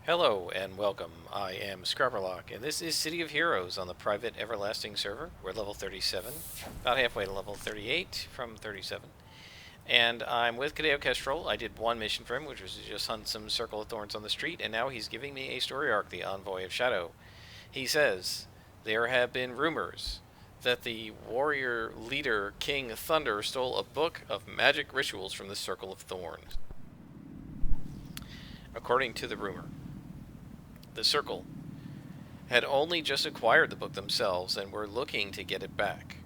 Hello and welcome. I am Scrubberlock, and this is City of Heroes on the private Everlasting server. We're level 37, about halfway to level 38 from 37. And I'm with Kadeo Kestrel. I did one mission for him, which was to just hunt some Circle of Thorns on the street, and now he's giving me a story arc, the Envoy of Shadow. He says, there have been rumors that the warrior leader King Thunder stole a book of magic rituals from the Circle of Thorns. According to the rumor, the Circle had only just acquired the book themselves and were looking to get it back.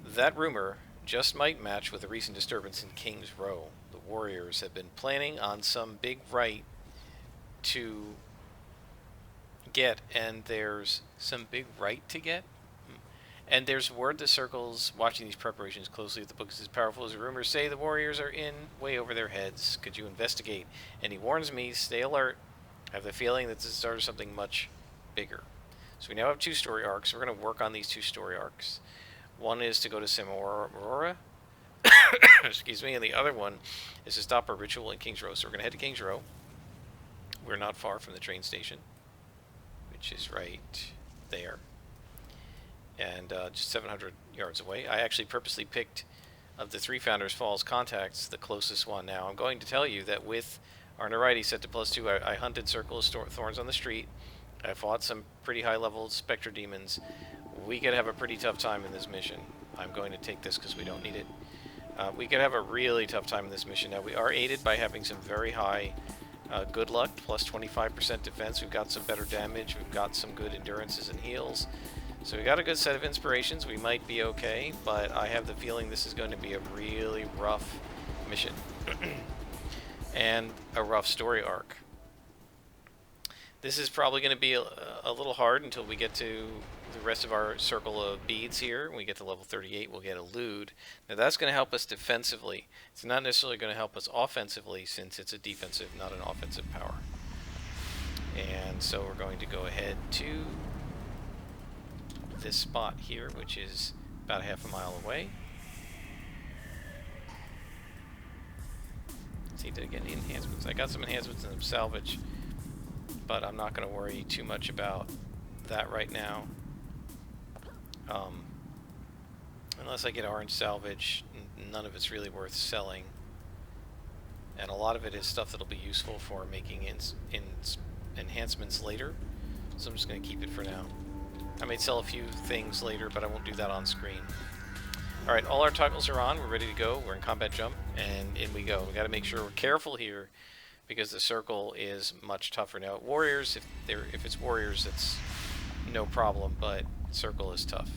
That rumor just might match with the recent disturbance in King's Row. The Warriors have been planning on some big right to get, and there's some big right to get? And there's word the Circle's watching these preparations closely. If the book is as powerful as the rumors say, the Warriors are in way over their heads. Could you investigate? And he warns me, stay alert. I have the feeling that this is the start of something much bigger. So we now have two story arcs. We're going to work on these two story arcs. One is to go to Samora, excuse me, and the other one is to stop a ritual in King's Row. So we're going to head to King's Row. We're not far from the train station, which is right there, and just 700 yards away. I actually purposely picked, of the three Founders Falls contacts, the closest one. Now I'm going to tell you that with our Nariety set to +2, I hunted Circle of Thorns on the street. I fought some pretty high-level Spectre Demons. We could have a pretty tough time in this mission. I'm going to take this because we don't need it. We could have a really tough time in this mission. Now, we are aided by having some very high good luck, plus 25% defense. We've got some better damage. We've got some good endurances and heals. So we got a good set of inspirations. We might be okay, but I have the feeling this is going to be a really rough mission. And a rough story arc. This is probably going to be a little hard until we get to the rest of our circle of beads here. When we get to level 38, we'll get a Lude. Now that's going to help us defensively. It's not necessarily going to help us offensively, since it's a defensive, not an offensive power. And so we're going to go ahead to this spot here, which is about half a mile away. Need to get enhancements. I got some enhancements in the salvage, but I'm not going to worry too much about that right now. Unless I get orange salvage, none of it's really worth selling. And a lot of it is stuff that'll be useful for making enhancements later. So I'm just going to keep it for now. I may sell a few things later, but I won't do that on screen. Alright, all our toggles are on, we're ready to go, we're in combat jump, and in we go. We gotta make sure we're careful here, because the circle is much tougher. Now, warriors, if it's warriors, it's no problem, but circle is tough.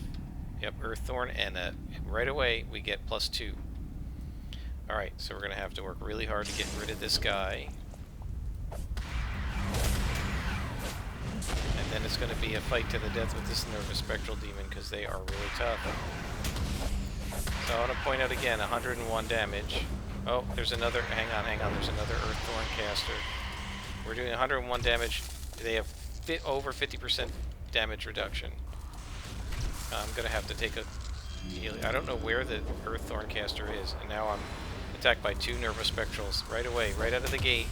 Yep, Earththorn, and right away we get +2. Alright, so we're gonna have to work really hard to get rid of this guy. And then it's gonna be a fight to the death with this Nervous Spectral Demon, because they are really tough. So I want to point out again, 101 damage. Oh, there's another, hang on, there's another Earththorn caster. We're doing 101 damage. They have over 50% damage reduction. I'm going to have to take a heal. I don't know where the Earththorn caster is, and now I'm attacked by two Nervous Spectrals right away, right out of the gate.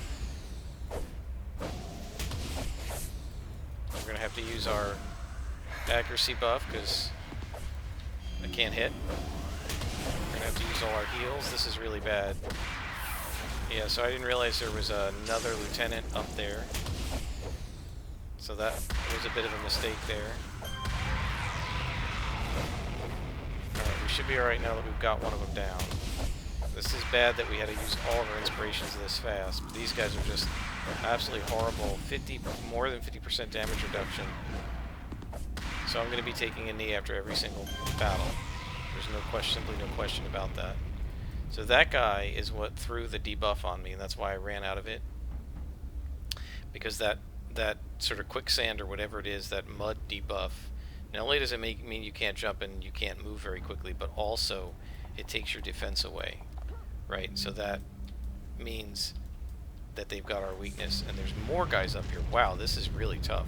We're going to have to use our accuracy buff, because I can't hit. We're going to have to use all our heals. This is really bad. Yeah, so I didn't realize there was another lieutenant up there. So that was a bit of a mistake there. Alright, we should be alright now that we've got one of them down. This is bad that we had to use all of our inspirations this fast. But these guys are just absolutely horrible. More than 50% damage reduction. So I'm going to be taking a knee after every single battle. There's no question, simply no question about that. So that guy is what threw the debuff on me, and that's why I ran out of it. Because that sort of quicksand or whatever it is, that mud debuff, not only does it mean you can't jump and you can't move very quickly, but also it takes your defense away, right? So that means that they've got our weakness, and there's more guys up here. Wow, this is really tough.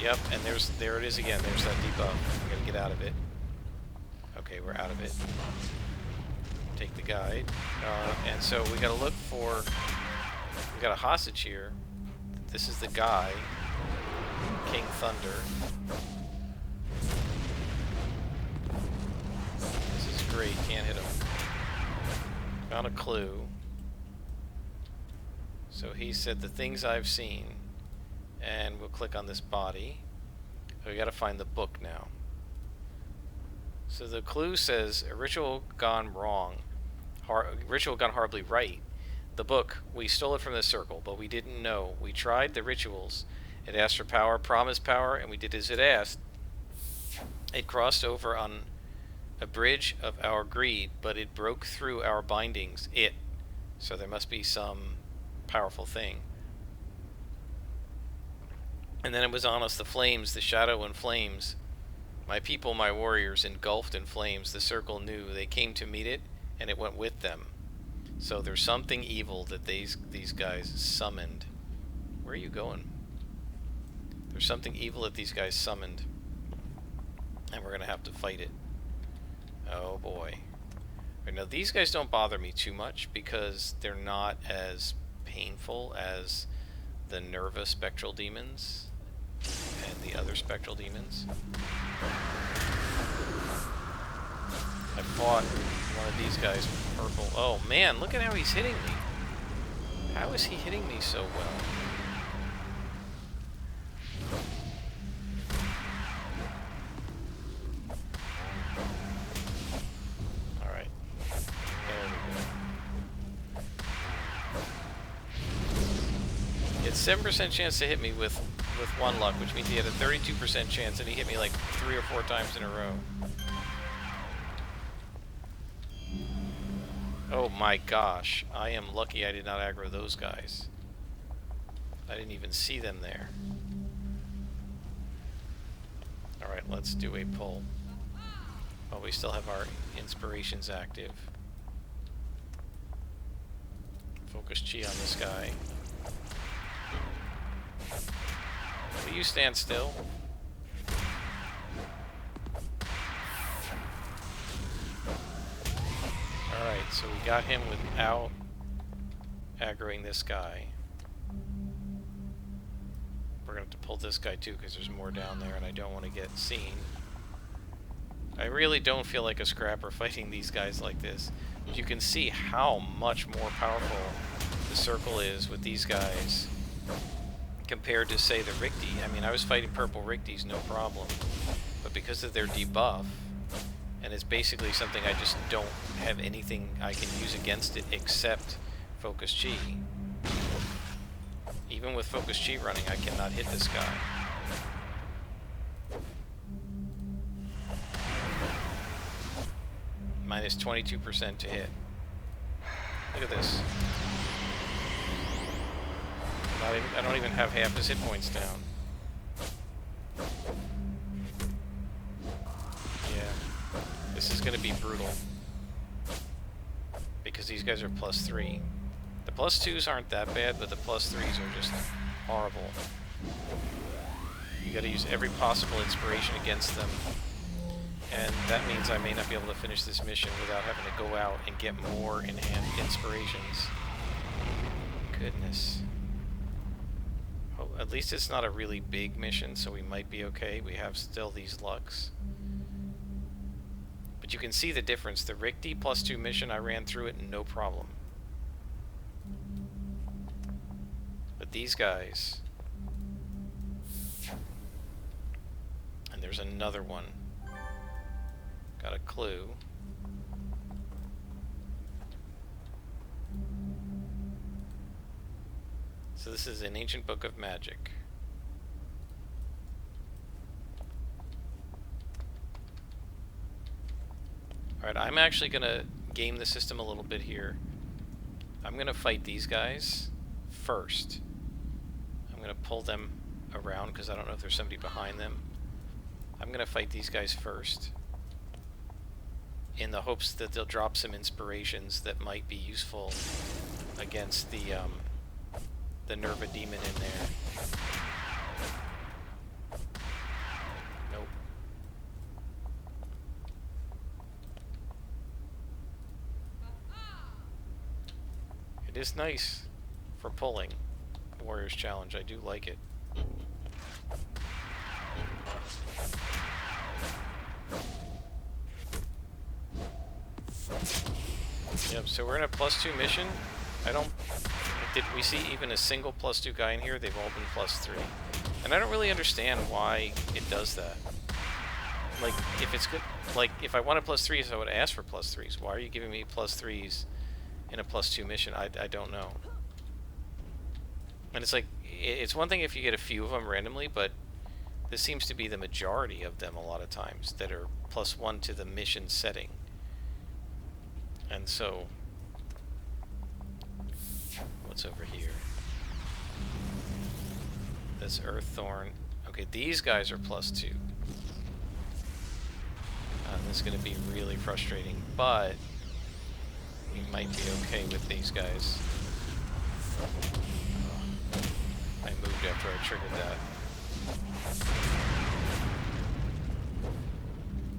Yep, and there it is again. There's that debuff. We gotta get out of it. Okay, we're out of it. Take the guide. And so we gotta look for We got a hostage here. This is the guy, King Thunder. This is great. Can't hit him. Found a clue. So he said the things I've seen. And we'll click on this body. We gotta find the book now. So the clue says a ritual gone wrong. Ritual gone horribly right. The book, we stole it from the circle, but we didn't know. We tried the rituals. It asked for power, promised power, and we did as it asked. It crossed over on a bridge of our greed, but it broke through our bindings. So there must be some powerful thing. And then it was on us, the flames, the shadow and flames. My people, my warriors, engulfed in flames. The circle knew. They came to meet it, and it went with them. So there's something evil that these guys summoned. Where are you going? There's something evil that these guys summoned. And we're going to have to fight it. Oh boy. Right, now these guys don't bother me too much because they're not as painful as the Nerva spectral demons and the other spectral demons. I fought one of these guys with purple. Oh man, look at how he's hitting me. How is he hitting me so well? Alright. There we go. He had 7% chance to hit me with one luck, which means he had a 32% chance, and he hit me like 3 or 4 times in a row. Oh my gosh, I am lucky I did not aggro those guys. I didn't even see them there. Alright, let's do a pull. Oh, we still have our inspirations active. Focus chi on this guy. Will you stand still? Alright, so we got him without aggroing this guy. We're going to have to pull this guy too because there's more down there and I don't want to get seen. I really don't feel like a scrapper fighting these guys like this. You can see how much more powerful the circle is with these guys compared to, say, the Rikti. I mean, I was fighting purple Riktis, no problem. But because of their debuff, and it's basically something I just don't have anything I can use against it except Focus Chi. Even with Focus Chi running, I cannot hit this guy. Minus 22% to hit. Look at this. I don't even have half his hit points down. Yeah. This is going to be brutal. Because these guys are +3. The +2s aren't that bad, but the +3s are just horrible. You gotta use every possible inspiration against them. And that means I may not be able to finish this mission without having to go out and get more in-hand inspirations. Goodness. Oh, at least it's not a really big mission, so we might be okay. We have still these lucks. But you can see the difference. The Rikti +2 mission, I ran through it no problem. But these guys... And there's another one. Got a clue. So this is an ancient book of magic. Alright, I'm actually gonna game the system a little bit here. I'm gonna fight these guys first. I'm gonna pull them around because I don't know if there's somebody behind them. I'm gonna fight these guys first, in the hopes that they'll drop some inspirations that might be useful against the Nerva demon in there. Nope. It is nice for pulling. Warrior's Challenge. I do like it. Yep, so we're in a +2 mission. Did we see even a single +2 guy in here? They've all been +3. And I don't really understand why it does that. Like, if it's good, like, if I wanted +3s, I would ask for +3s. Why are you giving me +3s in a +2 mission? I don't know. And it's like, it's one thing if you get a few of them randomly, but this seems to be the majority of them a lot of times that are +1 to the mission setting. And so, what's over here? This Earththorn. Okay, these guys are +2. This is going to be really frustrating, but we might be okay with these guys. I moved after I triggered that.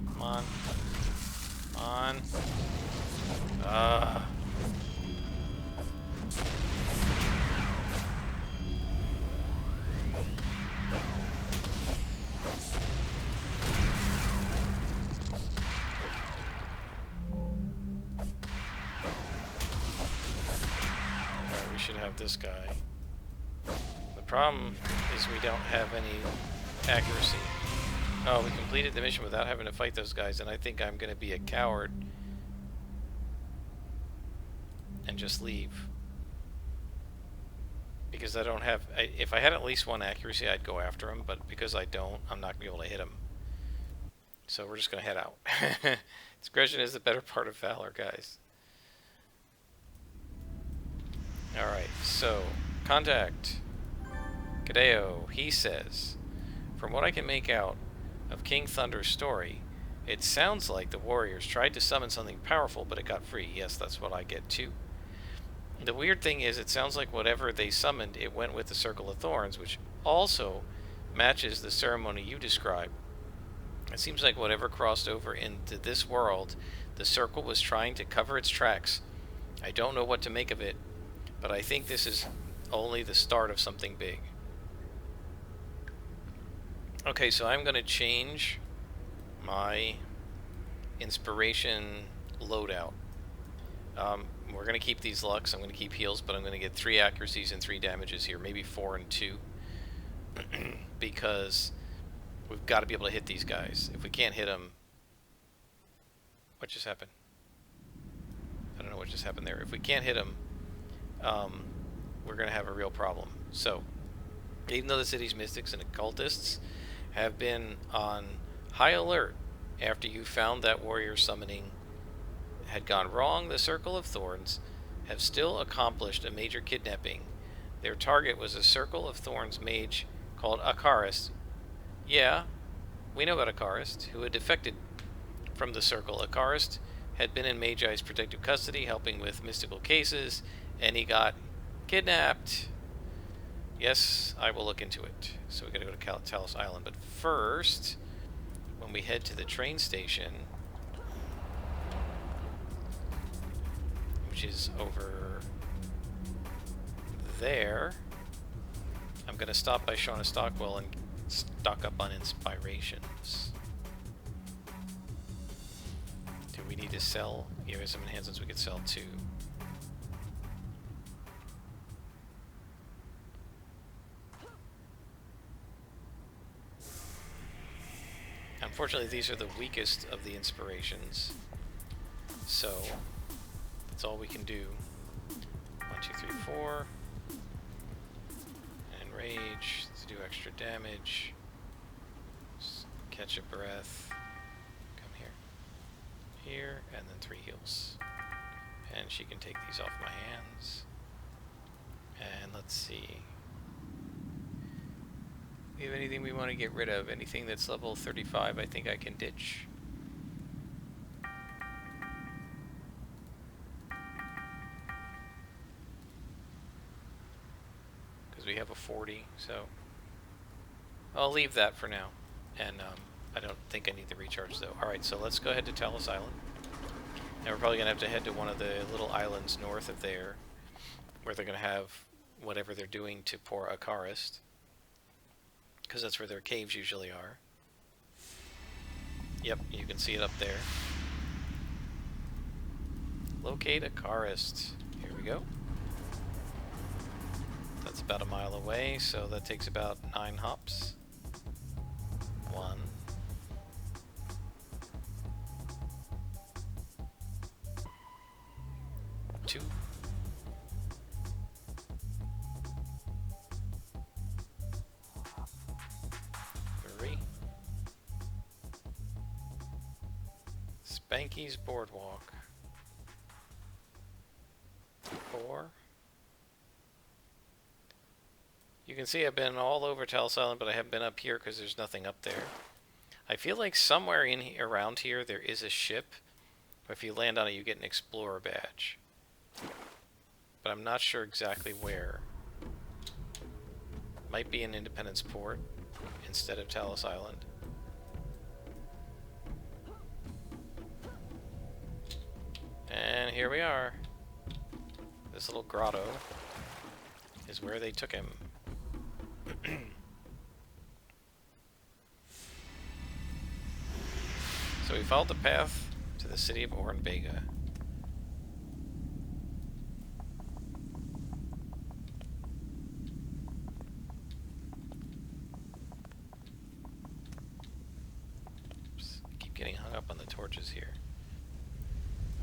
Come on. Come on. Alright, we should have this guy. The problem is we don't have any accuracy. Oh, we completed the mission without having to fight those guys, and I think I'm going to be a coward and just leave. Because I don't have... if I had at least one accuracy, I'd go after him, but because I don't, I'm not going to be able to hit him. So we're just going to head out. Discretion is the better part of valor, guys. Alright, so, contact. Kadeo, he says, from what I can make out of King Thunder's story, it sounds like the warriors tried to summon something powerful, but it got free. Yes, that's what I get too. The weird thing is, it sounds like whatever they summoned, it went with the Circle of Thorns, which also matches the ceremony you described. It seems like whatever crossed over into this world, the Circle was trying to cover its tracks. I don't know what to make of it, but I think this is only the start of something big. Okay, so I'm going to change my inspiration loadout. We're going to keep these lucks, I'm going to keep heals, but I'm going to get 3 accuracies and 3 damages here, maybe 4 and 2. Because we've got to be able to hit these guys. If we can't hit them... What just happened? I don't know what just happened there. If we can't hit them, we're going to have a real problem. So, even though the city's mystics and occultists have been on high alert after you found that warrior summoning had gone wrong, the Circle of Thorns have still accomplished a major kidnapping. Their target was a Circle of Thorns mage called Akarist. Yeah, we know about Akarist, who had defected from the Circle. Akarist had been in Magi's protective custody, helping with mystical cases, and he got kidnapped. Yes, I will look into it. So we gotta go to Talos Island. But first, when we head to the train station, which is over there, I'm gonna stop by Shauna Stockwell and stock up on inspirations. Do we need to sell? Yeah, we have some enhancements we could sell too. Unfortunately, these are the weakest of the inspirations, so that's all we can do. 1, 2, 3, 4. And rage to do extra damage. Just catch a breath. Come here. Here, and then 3 heals. And she can take these off my hands. And let's see. We have anything we want to get rid of? Anything that's level 35 I think I can ditch. Because we have a 40, so I'll leave that for now. And I don't think I need the recharge though. Alright, so let's go ahead to Talos Island. And we're probably going to have to head to one of the little islands north of there, where they're going to have whatever they're doing to poor Akarist, because that's where their caves usually are. Yep, you can see it up there. Locate Akarist. Here we go. That's about a mile away, so that takes about 9 hops. 1. 2. 3. Spanky's Boardwalk. 4. You can see I've been all over Talos Island, but I haven't been up here because there's nothing up there. I feel like somewhere in here, around here there is a ship. If you land on it, you get an Explorer badge. But I'm not sure exactly where. Might be in Independence Port instead of Talos Island. And here we are. This little grotto is where they took him. So we followed the path to the city of Oran Vega. Oops, I keep getting hung up on the torches here.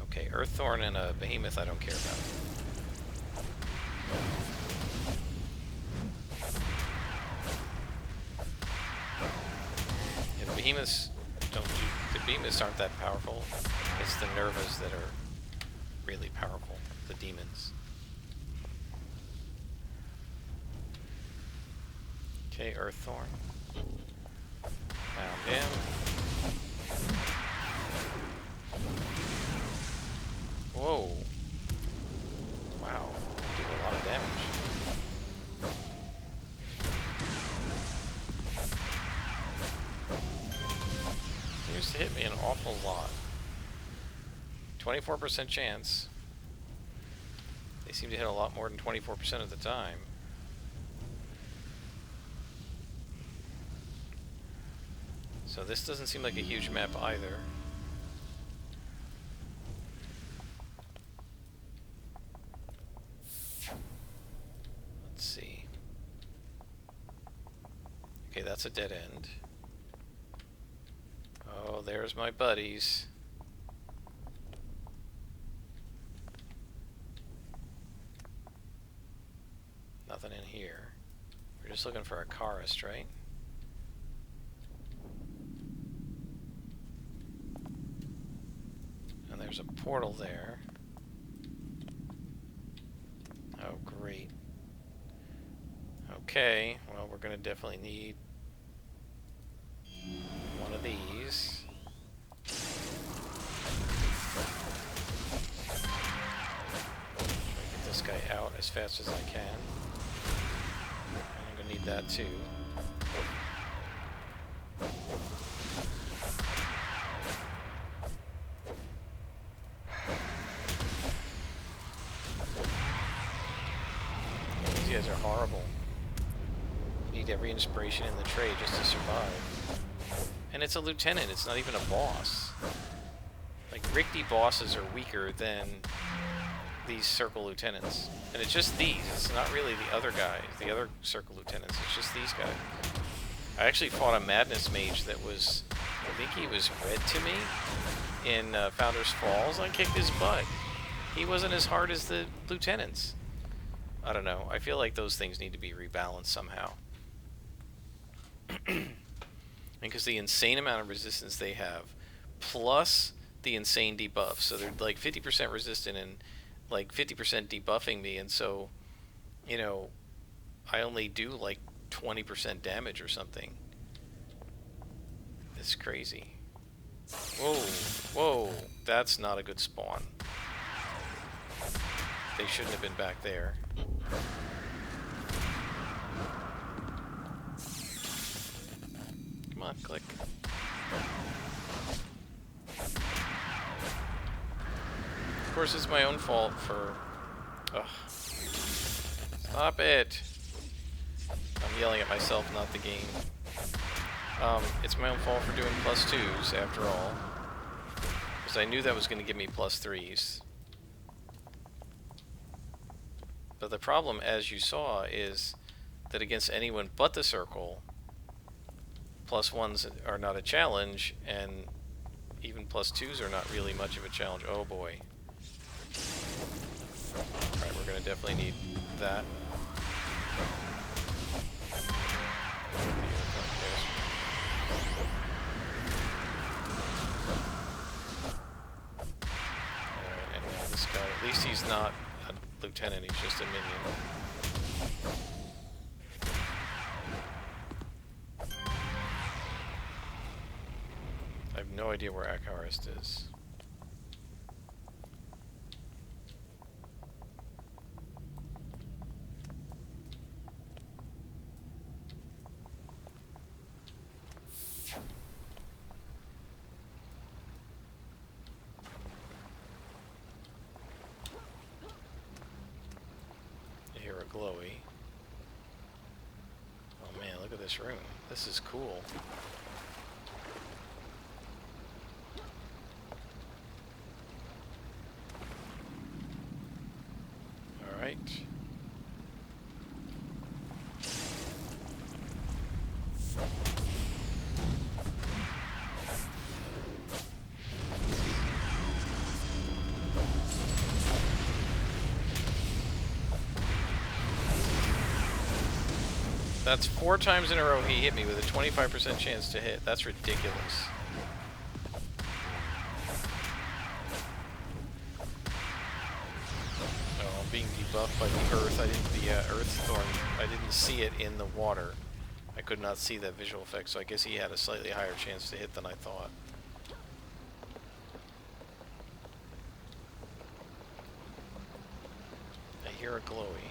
Okay, Earththorn and a Behemoth I don't care about. Yeah, the Behemoths aren't that powerful. It's the Nervas that are really powerful, the demons. Okay, Earththorn. Found him. Whoa. Wow. Do a lot of damage. Used to hit me an awful lot. 24% chance. They seem to hit a lot more than 24% of the time. So this doesn't seem like a huge map either. Let's see. Okay, that's a dead end. Oh, there's my buddies. Nothing in here. We're just looking for Akarist, right? And there's a portal there. Oh, great. Okay, well, we're gonna definitely need one of these. Try to get this guy out as fast as I can. I'm gonna need that too. These guys are horrible. Need every inspiration in the trade just to survive. And it's a lieutenant, it's not even a boss. Like, Rikti bosses are weaker than these circle lieutenants. And it's just these, it's not really the other guys, the other circle lieutenants, it's just these guys. I actually fought a Madness Mage that was, I think he was red to me in Founders Falls. I kicked his butt. He wasn't as hard as the lieutenants. I don't know, I feel like those things need to be rebalanced somehow. Because the insane amount of resistance they have, plus the insane debuff, so they're like 50% resistant and like 50% debuffing me, and so, you know, I only do like 20% damage or something. It's crazy. Whoa, whoa, that's not a good spawn. They shouldn't have been back there. Come on, click. Of course, it's my own fault for... Ugh. It's Stop it! I'm yelling at myself, not the game. It's my own fault for doing +2s, after all. Because I knew that was going to give me +3s. But the problem, as you saw, is that against anyone but the circle, +1s are not a challenge, and even +2s are not really much of a challenge. Oh boy. Alright, we're going to definitely need that. Alright, and now this guy, at least he's not a lieutenant, he's just a minion. I have no idea where Akarist is. I hear a glowy. Oh man, look at this room. This is cool. Alright. That's 4 times in a row he hit me with a 25% chance to hit. That's ridiculous. Oh, I'm being debuffed by the earth. Earth thorn. I didn't see it in the water. I could not see that visual effect, so I guess he had a slightly higher chance to hit than I thought. I hear a glowy.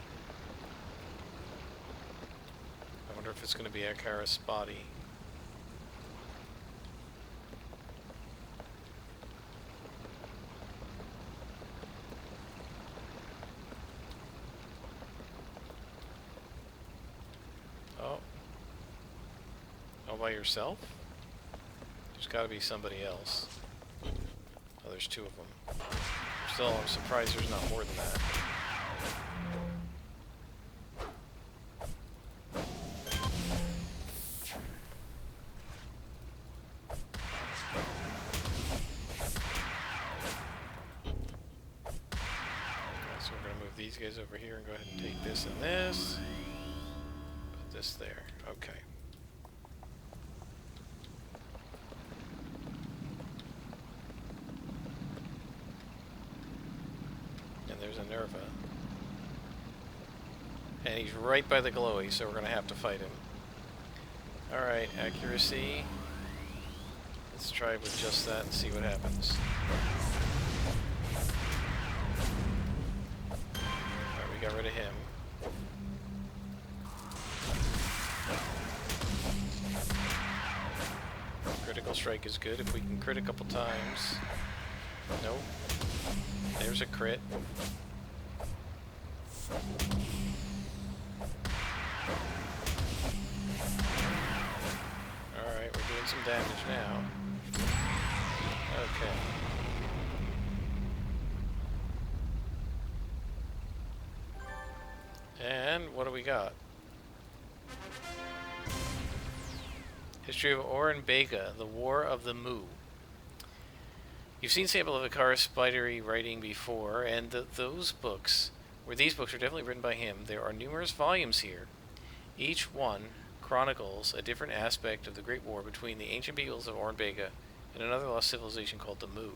I wonder if it's going to be Akarist's body. Oh. All by yourself? There's got to be somebody else. Oh, there's 2 of them. Still, I'm surprised there's not more than that. So we're going to move these guys over here and go ahead and take this and this. Put this there. Okay. And there's a Nerva. And he's right by the glowy, so we're going to have to fight him. Alright, accuracy. Let's try with just that and see what happens. Alright, we got rid of him. Critical strike is good if we can crit a couple times. Nope. There's a crit. Alright, we're doing some damage now. Okay. And what do we got? History of Oren Bega, the War of the Mu. You've seen Sable of Akarist's spidery writing before, and these books are definitely written by him. There are numerous volumes here. Each one chronicles a different aspect of the Great War between the ancient peoples of Oren Bega and another lost civilization called the Mu.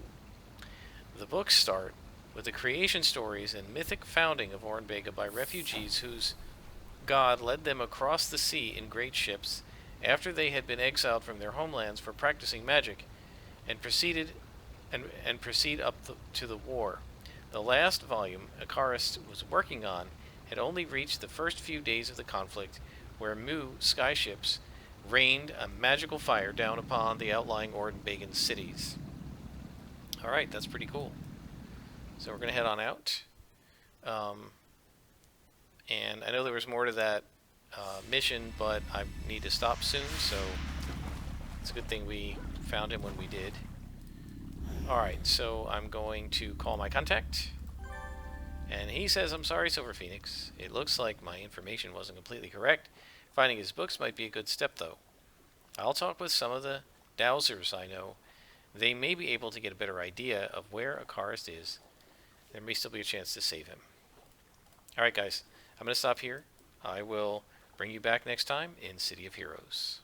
The books start with the creation stories and mythic founding of Oren Bega by refugees whose god led them across the sea in great ships after they had been exiled from their homelands for practicing magic, and proceed up to the war. The last volume Akarist was working on had only reached the first few days of the conflict, where Mu skyships rained a magical fire down upon the outlying Oren Began cities. Alright, that's pretty cool. So we're going to head on out. And I know there was more to that mission, but I need to stop soon, so it's a good thing we found him when we did. Alright, so I'm going to call my contact. And he says, I'm sorry, Silver Phoenix. It looks like my information wasn't completely correct. Finding his books might be a good step, though. I'll talk with some of the dowsers I know. They may be able to get a better idea of where Akarist is. There may still be a chance to save him. Alright, guys. I'm going to stop here. I will bring you back next time in City of Heroes.